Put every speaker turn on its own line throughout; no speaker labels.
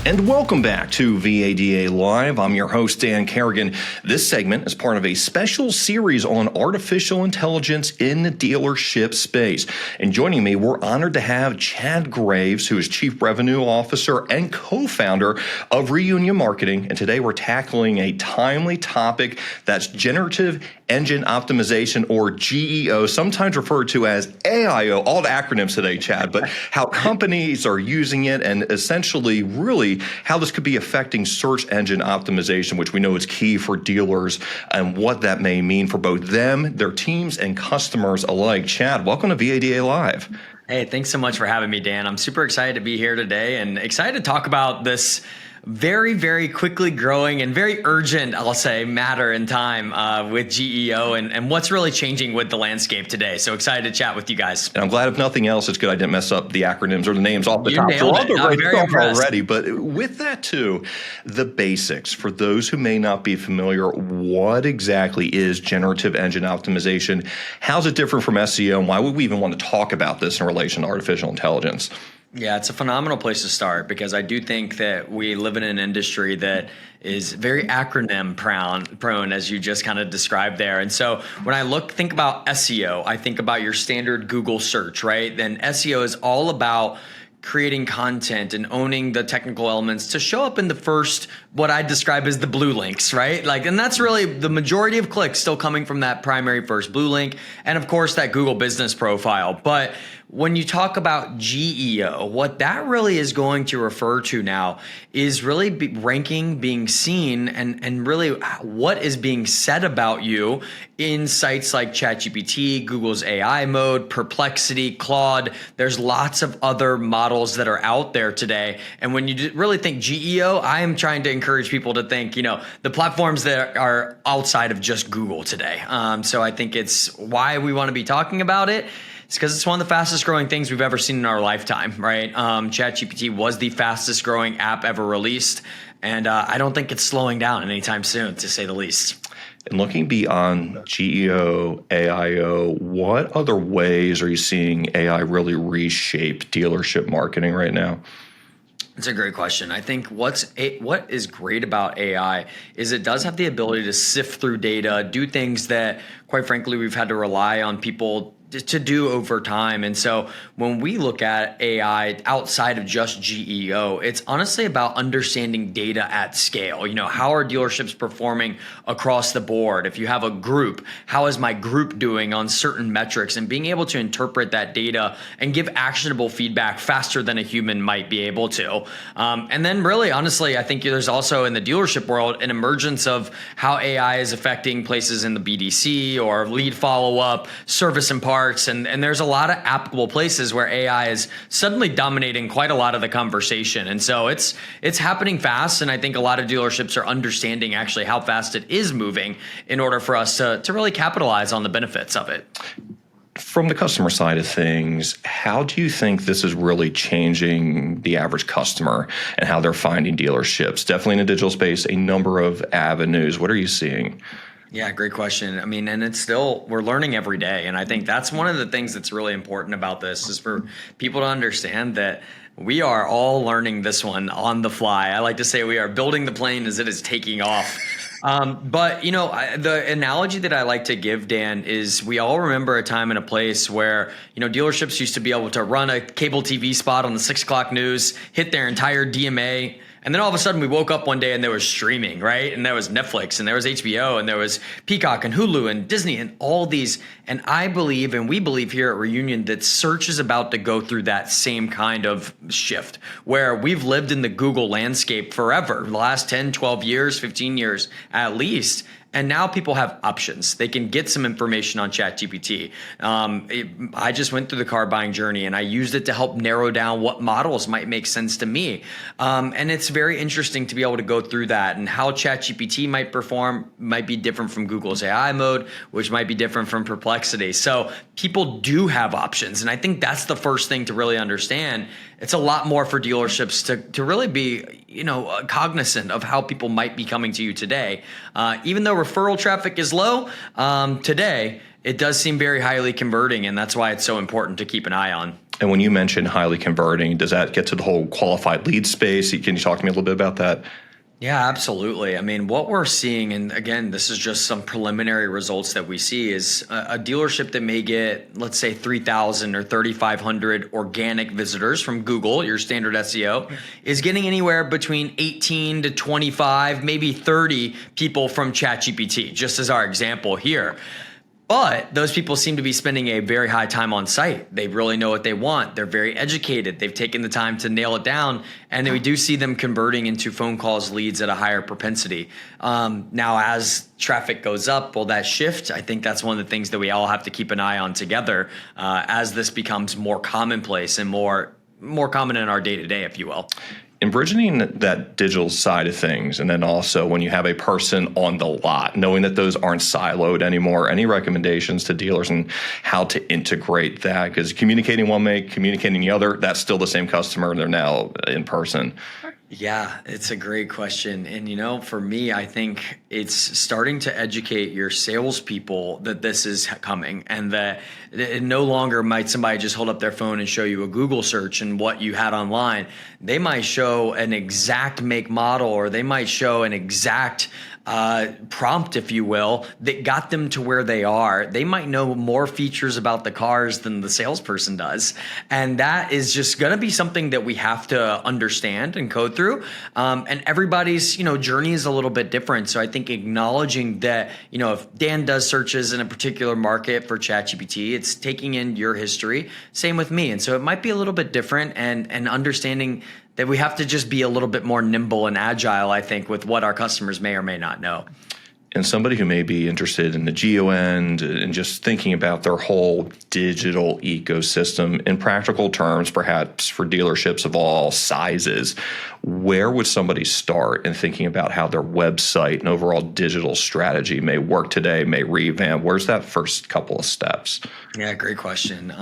And welcome back to VADA Live. I'm your host, Dan Kerrigan. This segment is part of a special series on artificial intelligence in the dealership space. And joining me, we're honored to have Chad Graves, who is Chief Revenue Officer and co-founder of Reunion Marketing. And today we're tackling a timely topic that's generative engine optimization, or GEO, sometimes referred to as AIO, all the acronyms today, Chad, but how companies are using it and essentially really how this could be affecting search engine optimization, which we know is key for dealers, and what that may mean for both them, their teams, and customers alike. Chad, welcome to VADA Live.
Hey, thanks so much for having me, Dan. I'm super excited to be here today and excited to talk about this very, very quickly growing and very urgent, I'll say, matter in time with GEO and what's really changing with the landscape today. So excited to chat with you guys.
And I'm glad, if nothing else, it's good I didn't mess up the acronyms or the names off the
You
top.
nailed it. I'm very impressed.
Already. But with that too, the basics, for those who may not be familiar, what exactly is generative engine optimization? How's it different from SEO? And why would we even want to talk about this in relation to artificial intelligence?
Yeah, it's a phenomenal place to start because I do think that we live in an industry that is very acronym prone, as you just kind of described there. And so when I think about SEO, I think about your standard Google search, right? Then SEO is all about creating content and owning the technical elements to show up in the first, what I describe as the blue links, right? And that's really the majority of clicks still coming from that primary first blue link. And of course that Google business profile. But when you talk about GEO, what that really is going to refer to now is really ranking, being seen, and really what is being said about you in sites like ChatGPT, Google's AI mode, Perplexity, Claude. There's lots of other models that are out there today. And when you really think GEO, I am trying to encourage people to think, the platforms that are outside of just Google today. So I think it's why we want to be talking about it. It's because it's one of the fastest growing things we've ever seen in our lifetime, right? ChatGPT was the fastest growing app ever released, and I don't think it's slowing down anytime soon, to say the least.
And looking beyond GEO, AIO, what other ways are you seeing AI really reshape dealership marketing right now?
It's a great question. I think what is great about AI is it does have the ability to sift through data, do things that, quite frankly, we've had to rely on people to do over time. And so when we look at AI outside of just GEO, it's honestly about understanding data at scale. How are dealerships performing across the board? If you have a group, how is my group doing on certain metrics, and being able to interpret that data and give actionable feedback faster than a human might be able to. And then really, honestly, I think there's also in the dealership world an emergence of how AI is affecting places in the BDC or lead follow-up, service and parts. And there's a lot of applicable places where AI is suddenly dominating quite a lot of the conversation. And so it's happening fast. And I think a lot of dealerships are understanding actually how fast it is moving in order for us to really capitalize on the benefits of it.
From the customer side of things, how do you think this is really changing the average customer and how they're finding dealerships? Definitely in the digital space, a number of avenues. What are you seeing?
Yeah, great question. I mean, and it's still, we're learning every day. And I think that's one of the things that's really important about this is for people to understand that we are all learning this one on the fly. I like to say we are building the plane as it is taking off. But, the analogy that I like to give, Dan, is we all remember a time and a place where, dealerships used to be able to run a cable TV spot on the 6 o'clock news, hit their entire DMA. And then all of a sudden we woke up one day and there was streaming, right? And there was Netflix and there was HBO and there was Peacock and Hulu and Disney and all these. And I believe, and we believe here at Reunion, that search is about to go through that same kind of shift where we've lived in the Google landscape forever, the last 10, 12 years, 15 years at least. And now people have options. They can get some information on ChatGPT. I just went through the car buying journey and I used it to help narrow down what models might make sense to me. And it's very interesting to be able to go through that, and how ChatGPT might perform might be different from Google's AI mode, which might be different from Perplexity. So people do have options. And I think that's the first thing to really understand. It's a lot more for dealerships to really be, cognizant of how people might be coming to you today. Even though referral traffic is low today, it does seem very highly converting, and that's why it's so important to keep an eye on.
And when you mention highly converting, does that get to the whole qualified lead space? Can you talk to me a little bit about that?
Yeah, absolutely. I mean, what we're seeing, and again, this is just some preliminary results that we see, is a dealership that may get, let's say, 3,000 or 3,500 organic visitors from Google, your standard SEO, is getting anywhere between 18 to 25, maybe 30 people from ChatGPT, just as our example here. But those people seem to be spending a very high time on site. They really know what they want. They're very educated. They've taken the time to nail it down. And then we do see them converting into phone calls, leads at a higher propensity. Now, as traffic goes up, will that shift? I think that's one of the things that we all have to keep an eye on together as this becomes more commonplace and more common in our day-to-day, if you will.
In bridging that digital side of things, and then also when you have a person on the lot, knowing that those aren't siloed anymore, any recommendations to dealers on how to integrate that? Because communicating one way, communicating the other, that's still the same customer, and they're now in person.
Yeah, it's a great question. And, for me, I think it's starting to educate your salespeople that this is coming and that no longer might somebody just hold up their phone and show you a Google search and what you had online. They might show an exact make model, or they might show an exact prompt, if you will, that got them to where they are. They might know more features about the cars than the salesperson does. And that is just going to be something that we have to understand and code through. And everybody's, journey is a little bit different. So I think acknowledging that, if Dan does searches in a particular market for ChatGPT, it's taking in your history. Same with me. And so it might be a little bit different, and understanding that we have to just be a little bit more nimble and agile, I think, with what our customers may or may not know.
And somebody who may be interested in the geo end and just thinking about their whole digital ecosystem in practical terms, perhaps for dealerships of all sizes, where would somebody start in thinking about how their website and overall digital strategy may work today, may revamp? Where's that first couple of steps?
Yeah, great question.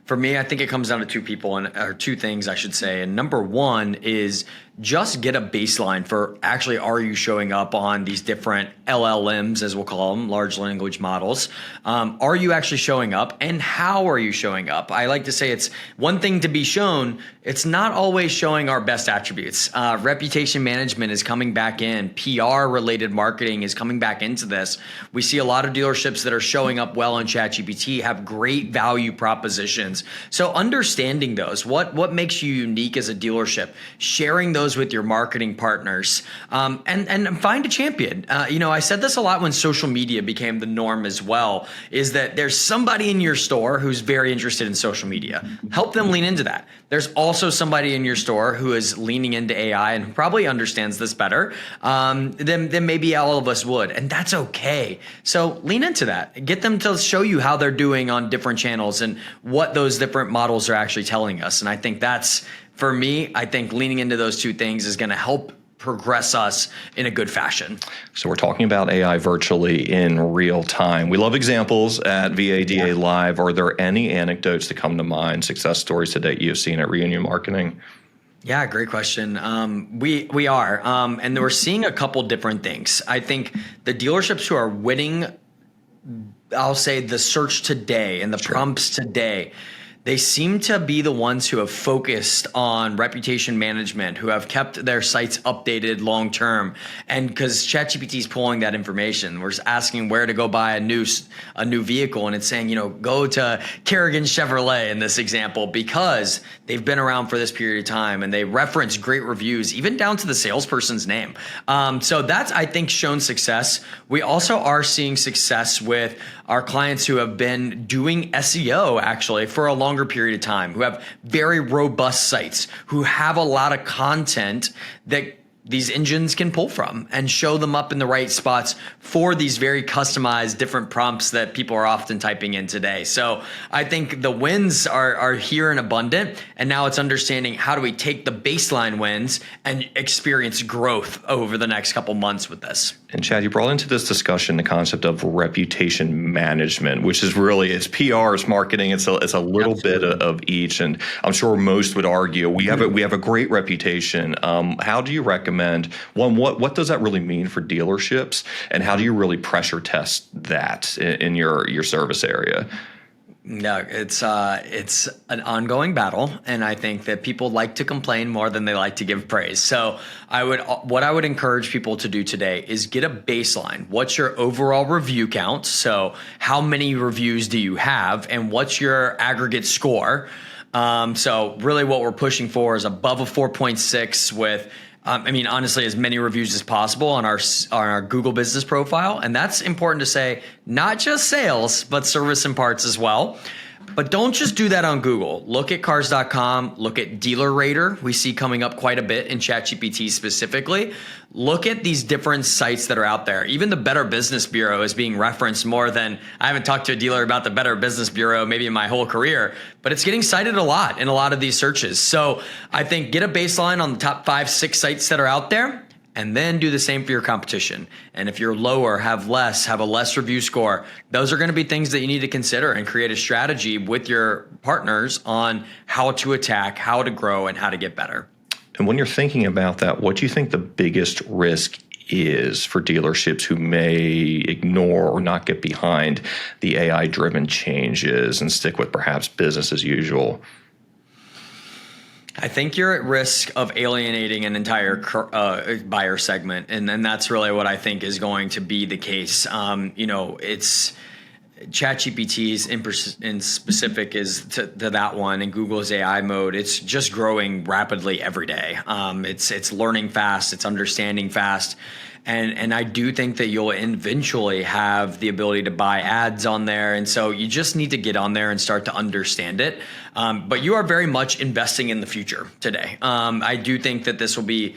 For me, I think it comes down to two things, I should say. And number one is just get a baseline for actually, are you showing up on these different LLMs, as we'll call them, large language models? Are you actually showing up, and how are you showing up? I like to say it's one thing to be shown. It's not always showing our best attributes. Reputation management is coming back in. PR related marketing is coming back into this. We see a lot of dealerships that are showing up well on ChatGPT have great value propositions. So understanding those, what makes you unique as a dealership, sharing those with your marketing partners, and find a champion. I said this a lot when social media became the norm as well, is that there's somebody in your store who's very interested in social media. Help them lean into that. There's also somebody in your store who is leaning into AI and who probably understands this better than maybe all of us would. And that's okay. So lean into that. Get them to show you how they're doing on different channels and what those different models are actually telling us. And I think that's, for me, I think leaning into those two things is going to help progress us in a good fashion.
So we're talking about AI virtually in real time. We love examples at VADA Live. Are there any anecdotes that come to mind, success stories to date you've seen at Reunion Marketing?
Yeah, great question. We are, and we're seeing a couple different things. I think the dealerships who are winning, I'll say the search today and the prompts today, they seem to be the ones who have focused on reputation management, who have kept their sites updated long term. And because ChatGPT is pulling that information, we're just asking where to go buy a new vehicle, and it's saying, go to Kerrigan Chevrolet in this example, because they've been around for this period of time and they reference great reviews, even down to the salesperson's name. So that's, I think, shown success. We also are seeing success with our clients who have been doing SEO actually for a longer period of time, who have very robust sites, who have a lot of content that these engines can pull from and show them up in the right spots for these very customized different prompts that people are often typing in today. So I think the wins are here and abundant. And now it's understanding, how do we take the baseline wins and experience growth over the next couple months with this?
And Chad, you brought into this discussion the concept of reputation management, which is really, it's PR, it's marketing, it's a little bit of each. And I'm sure most would argue we have a great reputation. How do you recommend, one, what does that really mean for dealerships, and how do you really pressure test that in your service area?
No, it's an ongoing battle, and I think that people like to complain more than they like to give praise. So what I would encourage people to do today is get a baseline. What's your overall review count? So how many reviews do you have, and what's your aggregate score? So really, what we're pushing for is above a 4.6 with. Honestly, as many reviews as possible on our Google business profile. And that's important to say, not just sales, but service and parts as well. But don't just do that on Google. Look at cars.com, look at Dealer Rater. We see coming up quite a bit in ChatGPT specifically. Look at these different sites that are out there. Even the Better Business Bureau is being referenced more than I haven't talked to a dealer about the Better Business Bureau maybe in my whole career, but it's getting cited a lot in a lot of these searches. So I think get a baseline on the top 5, 6 sites that are out there, and then do the same for your competition. And if you're lower, have a less review score, those are going to be things that you need to consider and create a strategy with your partners on how to attack, how to grow, and how to get better.
And when you're thinking about that, what do you think the biggest risk is for dealerships who may ignore or not get behind the AI-driven changes and stick with perhaps business as usual?
I think you're at risk of alienating an entire buyer segment, and that's really what I think is going to be the case. It's ChatGPT's in specific is to that one, and Google's AI mode. It's just growing rapidly every day. It's learning fast, it's understanding fast. And I do think that you'll eventually have the ability to buy ads on there. And so you just need to get on there and start to understand it. But you are very much investing in the future today. I do think that this will be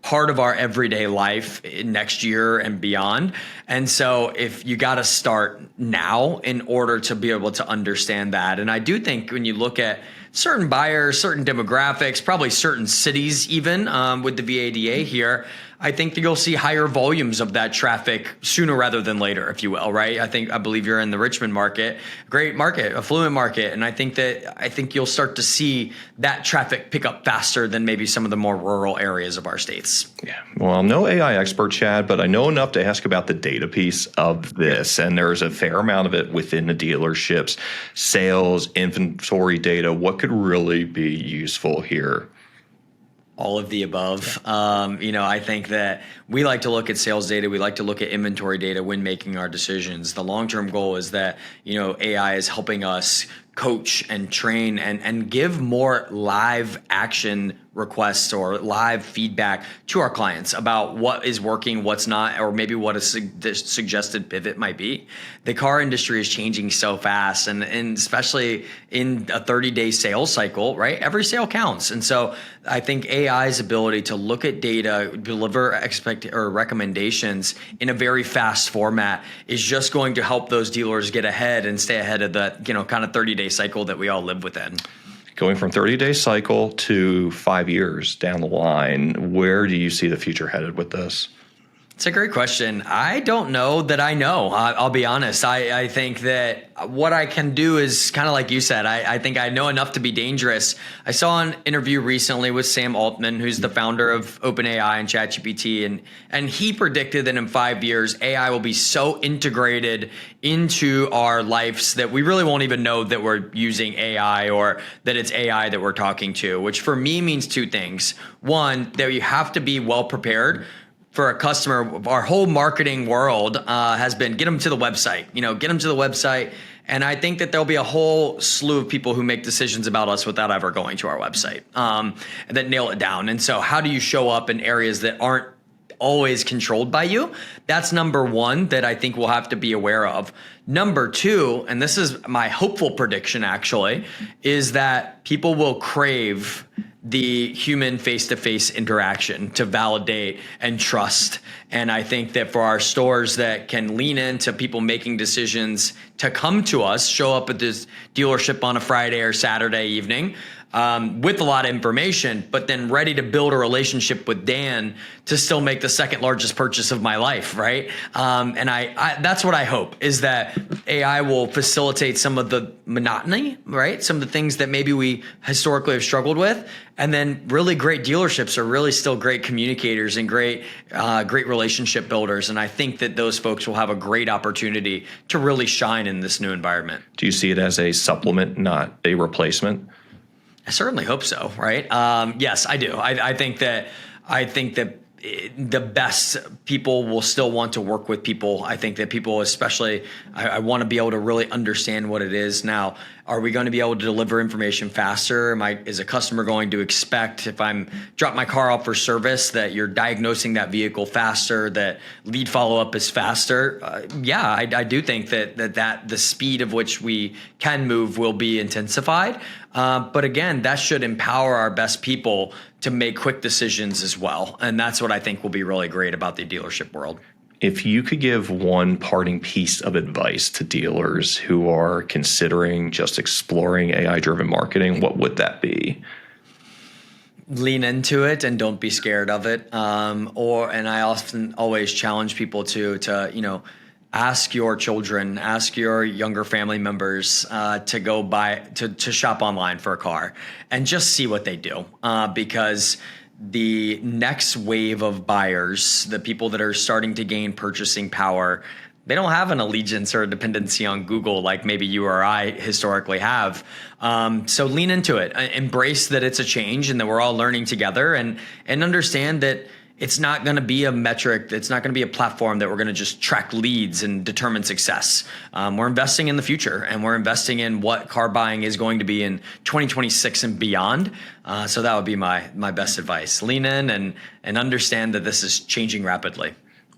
part of our everyday life next year and beyond. And so if you got to start now in order to be able to understand that. And I do think when you look at certain buyers, certain demographics, probably certain cities even with the VADA here, I think that you'll see higher volumes of that traffic sooner rather than later, if you will, right? I believe you're in the Richmond market, great market, affluent market. And I think you'll start to see that traffic pick up faster than maybe some of the more rural areas of our states.
Yeah. Well, I'm no AI expert, Chad, but I know enough to ask about the data piece of this. And there's a fair amount of it within the dealerships, sales, inventory data. What could really be useful here?
All of the above. I think that we like to look at sales data. We like to look at inventory data when making our decisions. The long-term goal is that, AI is helping us coach and train and give more live action requests or live feedback to our clients about what is working, what's not, or maybe what a suggested pivot might be. The car industry is changing so fast, and especially in a 30-day sales cycle, right? Every sale counts. And so I think AI's ability to look at data, deliver recommendations in a very fast format is just going to help those dealers get ahead and stay ahead of the, kind of 30-day cycle that we all live within.
Going from 30-day cycle to 5 years down the line, where do you see the future headed with this?
It's a great question. I don't know that I know. I'll be honest. I think that what I can do is kind of like you said. I think I know enough to be dangerous. I saw an interview recently with Sam Altman, who's the founder of OpenAI and ChatGPT, and he predicted that in 5 years, AI will be so integrated into our lives that we really won't even know that we're using AI or that it's AI that we're talking to, which for me means two things. One, that you have to be well prepared for a customer. Our whole marketing world has been get them to the website, get them to the website. And I think that there'll be a whole slew of people who make decisions about us without ever going to our website and that nail it down. And so how do you show up in areas that aren't always controlled by you? That's number one that I think we'll have to be aware of. Number two, and this is my hopeful prediction actually, is that people will crave the human face-to-face interaction to validate and trust. And I think that for our stores that can lean into people making decisions to come to us, show up at this dealership on a Friday or Saturday evening with a lot of information, but then ready to build a relationship with Dan to still make the second largest purchase of my life, right? And I that's what I hope, is that AI will facilitate some of the monotony, right? Some of the things that maybe we historically have struggled with. And then really great dealerships are really still great communicators and great relationship builders. And I think that those folks will have a great opportunity to really shine in this new environment.
Do you see it as a supplement, not a replacement?
I certainly hope so, right? Yes, I do. I think that the best people will still want to work with people. I think that people, especially, I want to be able to really understand what it is. Now, are we going to be able to deliver information faster? Is a customer going to expect, if I'm drop my car off for service, that you're diagnosing that vehicle faster, that lead follow-up is faster? I do think that the speed of which we can move will be intensified. But again, that should empower our best people to make quick decisions as well. And that's what I think will be really great about the dealership world.
If you could give one parting piece of advice to dealers who are considering just exploring AI-driven marketing, what would that be?
Lean into it and don't be scared of it. And I often always challenge people to ask your children, ask your younger family members to go to shop online for a car and just see what they do, because the next wave of buyers, the people that are starting to gain purchasing power, they don't have an allegiance or a dependency on Google like maybe you or I historically have. So lean into it, embrace that it's a change and that we're all learning together, and understand that it's not going to be a metric. It's not going to be a platform that we're going to just track leads and determine success. We're investing in the future, and we're investing in what car buying is going to be in 2026 and beyond. So that would be my best advice. Lean in and understand that this is changing rapidly.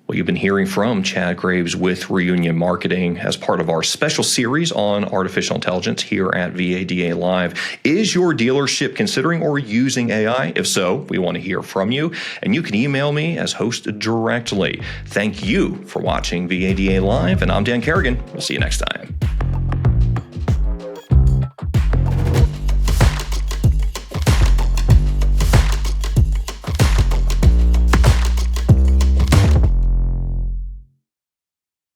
Well, you've been hearing from Chad Graves with Reunion Marketing as part of our special series on artificial intelligence here at VADA Live. Is your dealership considering or using AI? If so, we want to hear from you, and you can email me as host directly. Thank you for watching VADA Live, and I'm Dan Kerrigan. We'll see you next time.